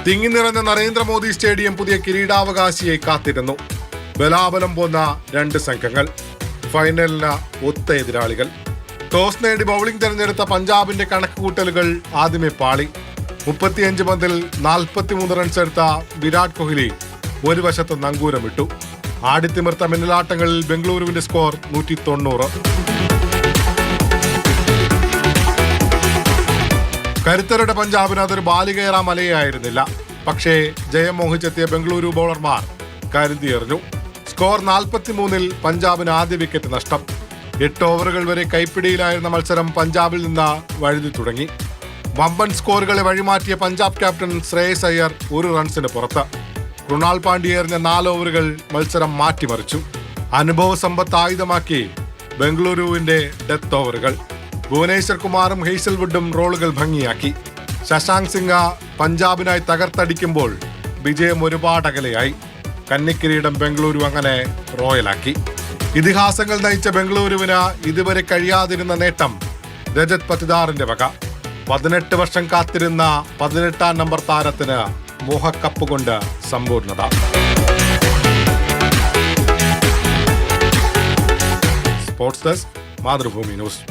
തിങ്ങി നിറഞ്ഞ നരേന്ദ്രമോദി സ്റ്റേഡിയം പുതിയ കിരീടാവകാശിയെ കാത്തിരുന്നു. ബലാബലം പോന്ന രണ്ട് സംഘങ്ങൾ, ഫൈനലിന് ഒത്ത എതിരാളികൾ. ടോസ് നേടി ബൌളിംഗ് തെരഞ്ഞെടുത്ത പഞ്ചാബിന്റെ കണക്കുകൂട്ടലുകൾ ആദ്യമേ പാളി. 35 പന്തിൽ 43 റൺസ് എടുത്ത വിരാട് കോഹ്ലി ഒരു വശത്ത് നങ്കൂരമിട്ടു. ആടിത്തിമിർത്ത മിന്നലാട്ടങ്ങളിൽ ബംഗളൂരുവിന്റെ സ്കോർ 190. കരുത്തരുടെ പഞ്ചാബിന് അതൊരു ബാലികേറാ മലയായിരുന്നില്ല. പക്ഷേ ജയം മോഹിച്ചെത്തിയ ബംഗളൂരു ബൗളർമാർ കരുതിയെറിഞ്ഞു. സ്കോർ 43-ൽ പഞ്ചാബിന് ആദ്യ വിക്കറ്റ് നഷ്ടം. 8 ഓവറുകൾ വരെ കൈപ്പിടിയിലായിരുന്ന മത്സരം പഞ്ചാബിൽ നിന്ന് വഴുതി തുടങ്ങി. വമ്പൻ സ്കോറുകളെ വഴിമാറ്റിയ പഞ്ചാബ് ക്യാപ്റ്റൻ ശ്രേയസ് അയ്യർ 1 റൺസിന് പുറത്ത്. കൃണാൽ പാണ്ഡ്യ എറിഞ്ഞ 4 ഓവറുകൾ മത്സരം മാറ്റിമറിച്ചു. അനുഭവ സമ്പത്ത് ആയുധമാക്കി ബംഗളൂരുവിന്റെ ഡെത്ത് ഓവറുകൾ. ഭുവനേശ്വർ കുമാറും ഹെയ്സൽവുഡും റോളുകൾ ഭംഗിയാക്കി. ശശാങ്ക് സിംഗ് പഞ്ചാബിനായി തകർത്തടിക്കുമ്പോൾ വിജയം ഒരുപാട് അകലെയായി. കന്നിക്കിരീടം ബംഗളൂരു അങ്ങനെ റോയലാക്കി. ഇതിഹാസങ്ങൾ നയിച്ച ബംഗളൂരുവിന് ഇതുവരെ കഴിയാതിരുന്ന നേട്ടം രജത് പത്തിദാറിന്റെ വക. 18 വർഷം കാത്തിരുന്ന 18ാം നമ്പർ താരത്തിന് മോഹക്കപ്പ് കൊണ്ട് സമ്പൂർണത. Sports desk, Mathrubhumi news.